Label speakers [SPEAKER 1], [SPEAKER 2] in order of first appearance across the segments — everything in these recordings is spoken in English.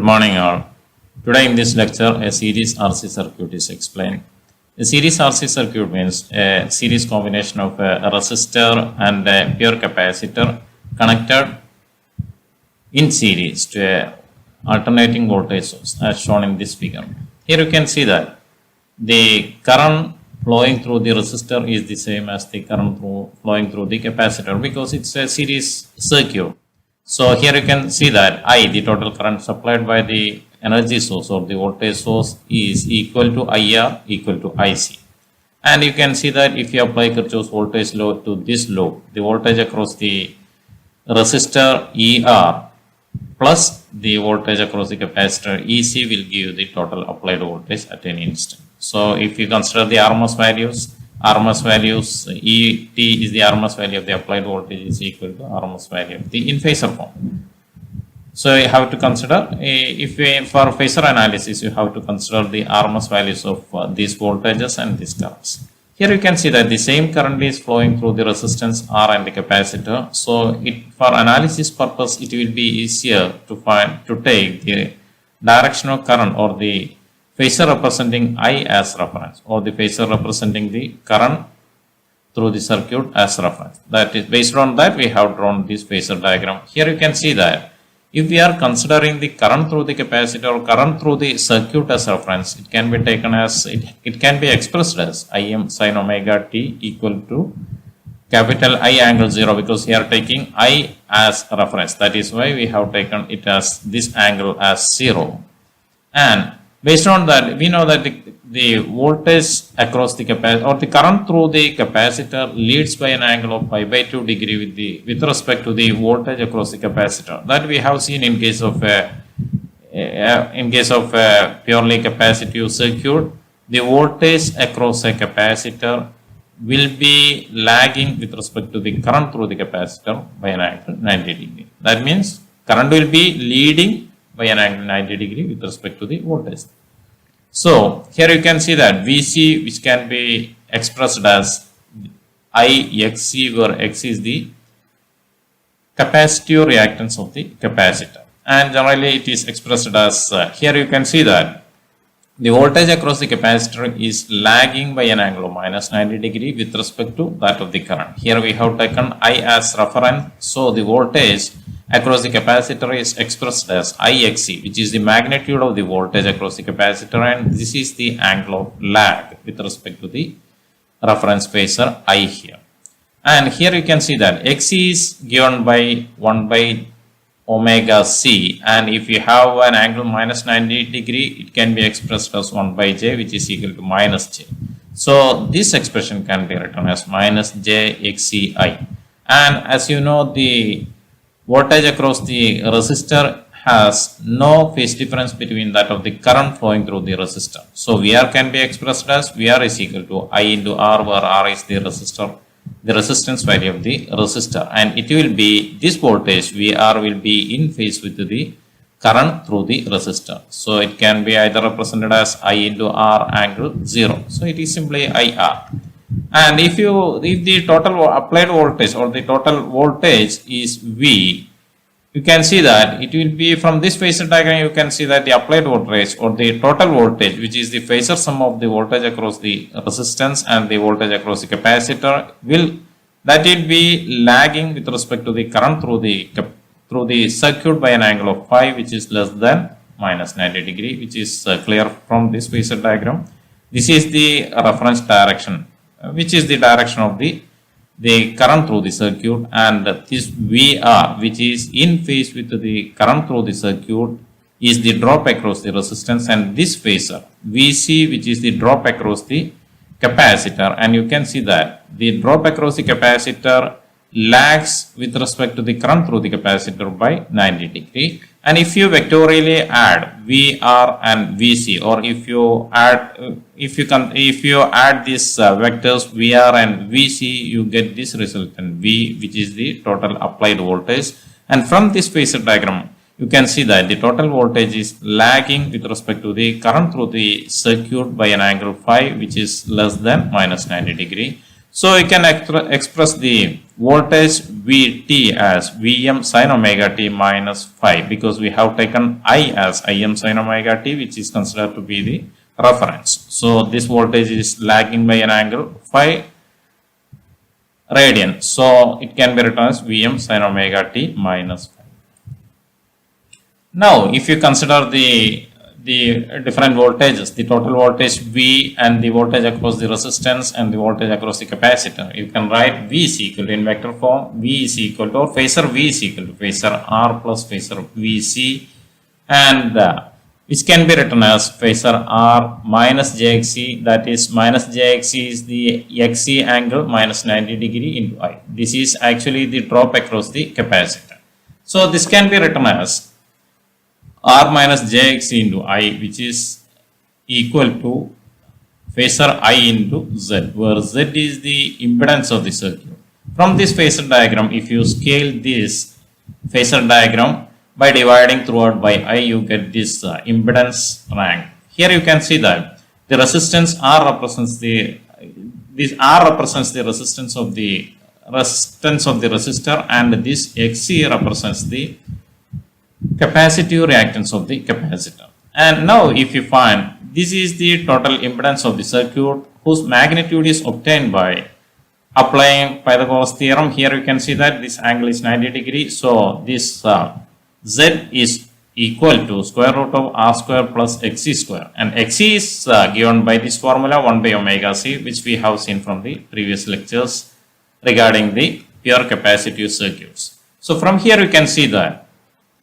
[SPEAKER 1] morning all. Today in this lecture a series RC circuit is explained. A series RC circuit means a series combination of a resistor and a pure capacitor connected in series to a alternating voltage source as shown in this figure. Here you can see that the current flowing through the resistor is the same as the current flowing through the capacitor because it's a series circuit. So here you can see that I, the total current supplied by the energy source or the voltage source, is equal to IR equal to IC. And you can see that if you apply Kirchhoff's voltage law to this loop, the voltage across the resistor ER plus the voltage across the capacitor EC will give the total applied voltage at any instant. So if you consider the RMS values, ET is the RMS value of the applied voltage is equal to RMS value of the in phasor form. So you have to consider, for phasor analysis, you have to consider the RMS values of these voltages and these currents. Here you can see that the same current is flowing through the resistance R and the capacitor. So for analysis purpose, it will be easier to take the directional current or the phasor representing I as reference, or the phasor representing the current through the circuit as reference. That is, based on that we have drawn this phasor diagram. Here you can see that if we are considering the current through the capacitor or current through the circuit as reference, it can be taken as, it can be expressed as Im sin omega t equal to capital I angle 0, because here taking I as reference. That is why we have taken it as this angle as 0. And based on that, we know that the voltage across the capacitor or the current through the capacitor leads by an angle of pi by 2 degree with respect to the voltage across the capacitor. That we have seen in case of a purely capacitive circuit, the voltage across a capacitor will be lagging with respect to the current through the capacitor by an angle 90 degree. That means current will be leading by an angle 90 degree with respect to the voltage. So here you can see that VC, which can be expressed as IXC, where X is the capacitive reactance of the capacitor, and generally it is expressed as here you can see that the voltage across the capacitor is lagging by an angle of minus 90 degree with respect to that of the current. Here we have taken I as reference, so the voltage across the capacitor is expressed as IXC, which is the magnitude of the voltage across the capacitor, and this is the angle of lag with respect to the reference phasor I here. And here you can see that XC is given by 1 by omega C, and if you have an angle minus 90 degree, it can be expressed as 1 by J, which is equal to minus J. So this expression can be written as minus J XCI. And as you know, the voltage across the resistor has no phase difference between that of the current flowing through the resistor. So VR can be expressed as VR is equal to I into R, where R is the resistor, the resistance value of the resistor, and it will be this voltage VR will be in phase with the current through the resistor. So it can be either represented as I into R angle 0. So it is simply IR. And if the total applied voltage or the total voltage is V, you can see that it will be from this phasor diagram. You can see that the applied voltage or the total voltage, which is the phasor sum of the voltage across the resistance and the voltage across the capacitor, will be lagging with respect to the current through the circuit by an angle of phi, which is less than minus 90 degree, which is clear from this phasor diagram. This is the reference direction, which is the direction of the current through the circuit, and this VR, which is in phase with the current through the circuit, is the drop across the resistance, and this phasor VC, which is the drop across the capacitor, and you can see that the drop across the capacitor lags with respect to the current through the capacitor by 90 degree. And if you vectorially add VR and VC, or if you add these vectors VR and VC, you get this resultant V, which is the total applied voltage. And from this phasor diagram, you can see that the total voltage is lagging with respect to the current through the circuit by an angle phi, which is less than minus 90 degree. So you can express the voltage Vt as Vm sin omega t minus phi, because we have taken I as Im sin omega t, which is considered to be the reference. So this voltage is lagging by an angle phi radian. So it can be written as Vm sin omega t minus phi. Now, if you consider the different voltages, the total voltage V and the voltage across the resistance and the voltage across the capacitor, you can write V is equal to, in vector form, V is equal to, or phasor V is equal to phasor R plus phasor VC, and which can be written as phasor R minus JXC, that is minus JXC is the XC angle minus 90 degree into I. This is actually the drop across the capacitor. So this can be written as R minus JXC into I, which is equal to phasor I into Z, where Z is the impedance of the circuit. From this phasor diagram, if you scale this phasor diagram by dividing throughout by I, you get this impedance rank. Here you can see that the resistance R represents the resistance of the resistor, and this XC represents the capacitive reactance of the capacitor. And now if you find this is the total impedance of the circuit, whose magnitude is obtained by applying Pythagoras theorem. Here you can see that this angle is 90 degree. So this Z is equal to square root of R square plus XC square, and XC is given by this formula 1 by omega C, which we have seen from the previous lectures regarding the pure capacitive circuits. So from here you can see that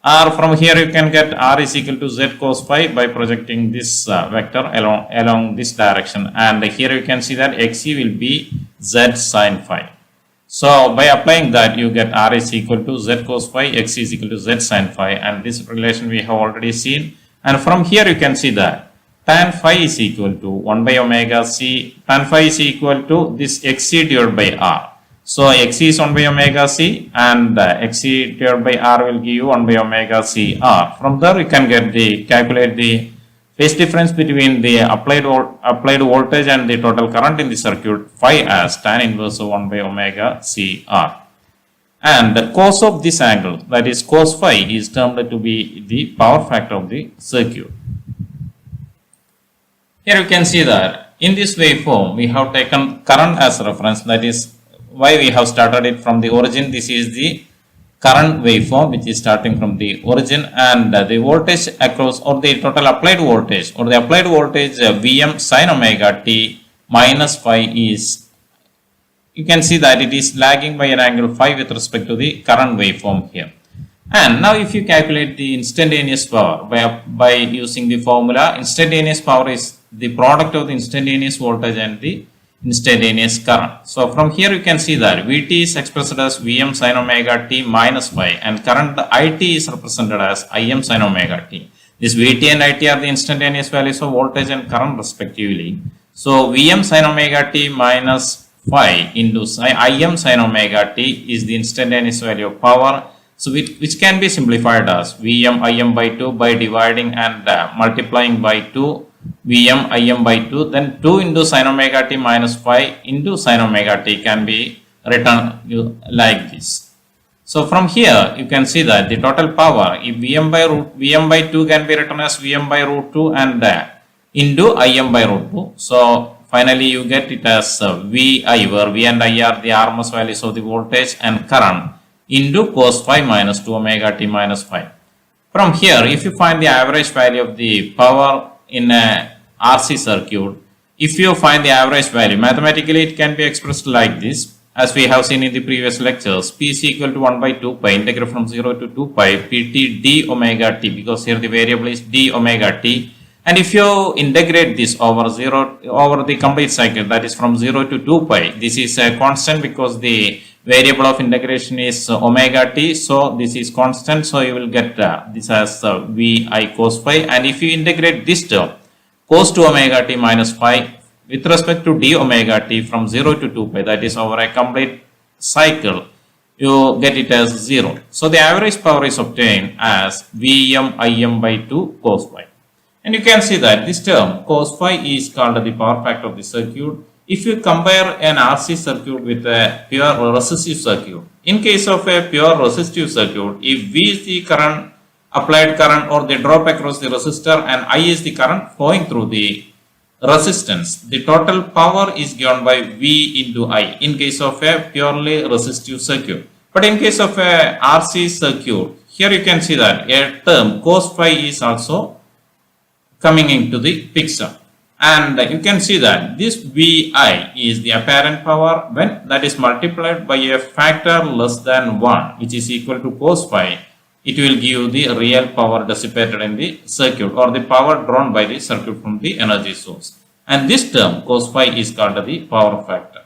[SPEAKER 1] from here you can get R is equal to Z cos phi by projecting this vector along this direction, and here you can see that XC will be Z sin phi. So by applying that, you get R is equal to Z cos phi, XC is equal to Z sin phi, and this relation we have already seen. And from here you can see that tan phi is equal to 1 by omega C, tan phi is equal to this XC divided by R. So XC is 1 by omega C, and XC divided by R will give you 1 by omega C R. From there you can calculate the phase difference between the applied voltage and the total current in the circuit phi as tan inverse of 1 by omega C R. And the cos of this angle, that is cos phi, is termed to be the power factor of the circuit. Here you can see that in this waveform we have taken current as reference, that is why we have started it from the origin. This is the current waveform which is starting from the origin, and the voltage across, or the total applied voltage, Vm sin omega t minus phi is, you can see that it is lagging by an angle phi with respect to the current waveform here. And now if you calculate the instantaneous power by using the formula, instantaneous power is the product of the instantaneous voltage and the instantaneous current. So from here you can see that Vt is expressed as Vm sin omega t minus phi, and current It is represented as Im sin omega t. This Vt and It are the instantaneous values of voltage and current respectively. So Vm sin omega t minus phi into Im sin omega t is the instantaneous value of power. So which can be simplified as Vm Im by 2 by dividing and multiplying by 2 Vm Im by 2, then 2 into sin omega t minus phi into sin omega t can be written like this. So from here you can see that the total power, if Vm by 2 can be written as Vm by root 2 and into Im by root 2. So finally you get it as Vi, where V and I are the RMS values of the voltage and current, into cos phi minus 2 omega t minus phi. From here, if you find the average value of the power in a RC circuit, if you find the average value, mathematically it can be expressed like this, as we have seen in the previous lectures. P is equal to 1 by 2 pi integral from 0 to 2 pi pt d omega t, because here the variable is d omega t. And if you integrate this over the complete cycle, that is from 0 to 2 pi, this is a constant because the variable of integration is omega t, so this is constant, so you will get this as Vi cos phi. And if you integrate this term, cos 2 omega t minus phi, with respect to d omega t from 0 to 2 pi, that is over a complete cycle, you get it as 0. So the average power is obtained as Vm Im by 2 cos phi. And you can see that this term cos phi is called the power factor of the circuit. if you compare an RC circuit with a pure resistive circuit, in case of a pure resistive circuit, if V is the current, applied current or the drop across the resistor, and I is the current flowing through the resistance, the total power is given by V into I in case of a purely resistive circuit. But in case of a RC circuit, here you can see that a term cos phi is also coming into the picture. And you can see that this VI is the apparent power when that is multiplied by a factor less than 1, which is equal to cos phi. It will give the real power dissipated in the circuit or the power drawn by the circuit from the energy source. And this term cos phi is called the power factor.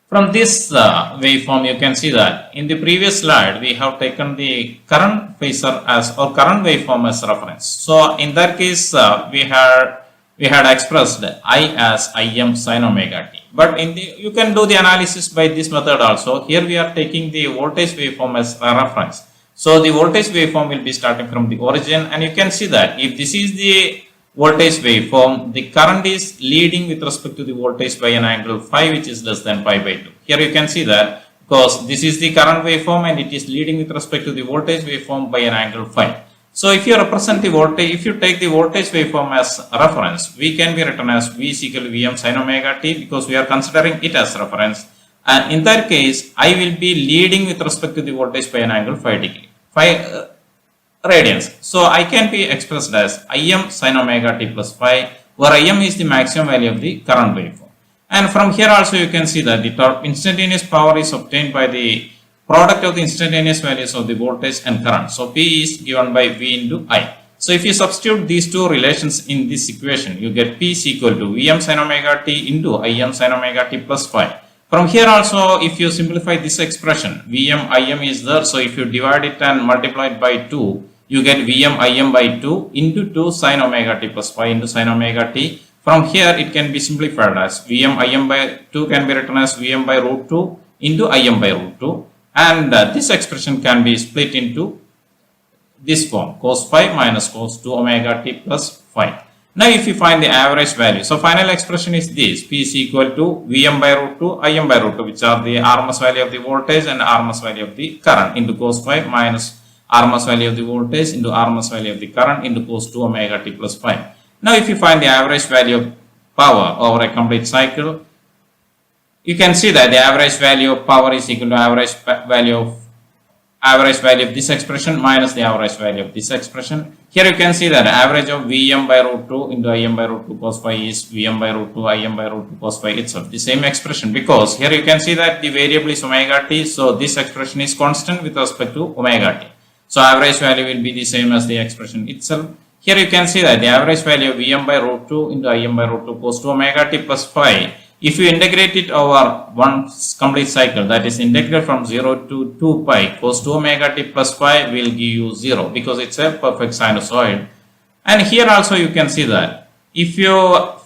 [SPEAKER 1] From this waveform, you can see that in the previous slide we have taken the current phasor as or current waveform as reference. So in that case, we had expressed I as Im sin omega t. But you can do the analysis by this method also. Here we are taking the voltage waveform as a reference. So the voltage waveform will be starting from the origin, and you can see that if this is the voltage waveform, the current is leading with respect to the voltage by an angle phi, which is less than pi by 2. Here you can see that because this is the current waveform and it is leading with respect to the voltage waveform by an angle phi. So if you represent the voltage, if you take the voltage waveform as a reference, we can be written as V is equal to Vm sin omega t because we are considering it as reference. And in that case, I will be leading with respect to the voltage by an angle phi degree, phi radians. So I can be expressed as Im sin omega t plus phi, where Im is the maximum value of the current waveform. And from here also you can see that the instantaneous power is obtained by the product of the instantaneous values of the voltage and current. So P is given by V into I. So if you substitute these two relations in this equation, you get P is equal to Vm sin omega t into Im sin omega t plus phi. From here also, if you simplify this expression, Vm Im is there. So if you divide it and multiply it by 2, you get Vm Im by 2 into 2 sin omega t plus phi into sin omega t. From here, it can be simplified as Vm Im by 2 can be written as Vm by root 2 into Im by root 2. And this expression can be split into this form, cos phi minus cos 2 omega t plus phi. Now if you find the average value, so final expression is this, P is equal to Vm by root 2, Im by root 2, which are the RMS value of the voltage and RMS value of the current, into cos phi minus RMS value of the voltage into RMS value of the current into cos 2 omega t plus phi. Now if you find the average value of power over a complete cycle, you can see that the average value of power is equal to average value of this expression minus the average value of this expression. Here you can see that average of Vm by root 2 into Im by root 2 cos phi is Vm by root 2 Im by root 2 cos phi itself, the same expression, because here you can see that the variable is omega t, so this expression is constant with respect to omega t. So average value will be the same as the expression itself. Here you can see that the average value of Vm by root 2 into Im by root 2 cos 2 omega t plus phi, if you integrate it over one complete cycle, that is integral from 0 to 2 pi cos 2 omega t plus phi will give you 0 because it's a perfect sinusoid. And here also you can see that if you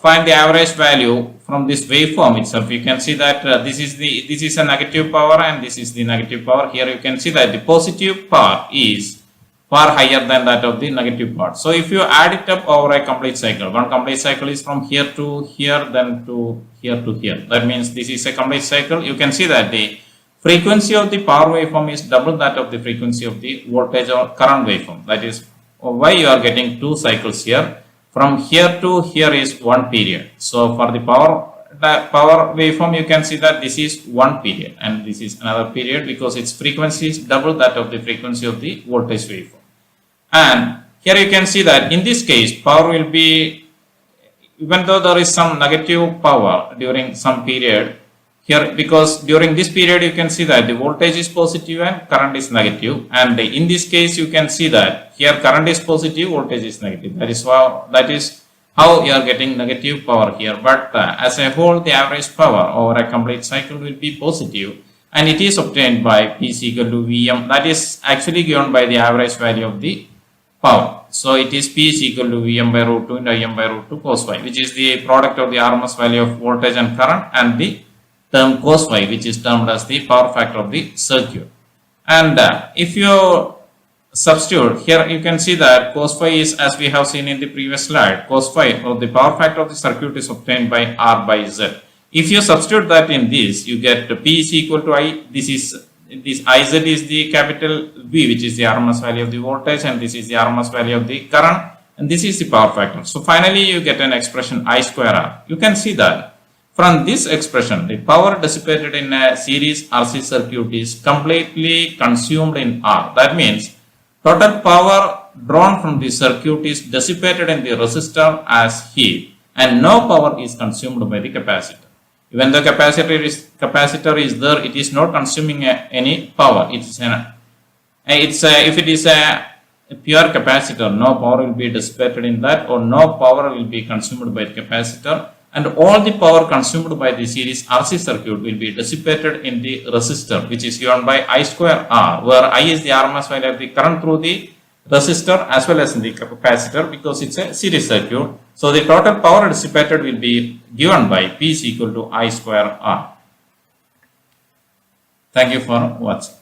[SPEAKER 1] find the average value from this waveform itself, you can see that this is a negative power and this is the negative power. Here you can see that the positive part is far higher than that of the negative part. So if you add it up over a complete cycle, one complete cycle is from here to here, then to here to here. That means this is a complete cycle. You can see that the frequency of the power waveform is double that of the frequency of the voltage or current waveform. That is why you are getting two cycles here. From here to here is one period. So for the power waveform, you can see that this is one period and this is another period because its frequency is double that of the frequency of the voltage waveform. And here you can see that in this case, power will be, even though there is some negative power during some period here, because during this period you can see that the voltage is positive and current is negative, and in this case you can see that here current is positive, voltage is negative. That is how you are getting negative power here. But as a whole, the average power over a complete cycle will be positive, and it is obtained by P is equal to Vm, that is actually given by the average value of the power. So it is P is equal to Vm by root 2 into Im by root 2 cos phi, which is the product of the RMS value of voltage and current and the term cos phi, which is termed as the power factor of the circuit. And if you substitute here, you can see that cos phi is, as we have seen in the previous slide, cos phi or the power factor of the circuit is obtained by R by Z. If you substitute that in this, you get P is equal to I. This IZ is the capital V, which is the RMS value of the voltage, and this is the RMS value of the current, and this is the power factor. So finally you get an expression I square R. You can see that from this expression, the power dissipated in a series RC circuit is completely consumed in R. That means total power drawn from the circuit is dissipated in the resistor as heat, and no power is consumed by the capacitor. Even the capacitor is there, it is not consuming any power. If it is a pure capacitor, no power will be dissipated in that, or no power will be consumed by the capacitor, and all the power consumed by the series RC circuit will be dissipated in the resistor, which is given by I square R, where I is the RMS value of the current through the resistor as well as in the capacitor, because it's a series circuit. So the total power dissipated will be given by P is equal to I square R. Thank you for watching.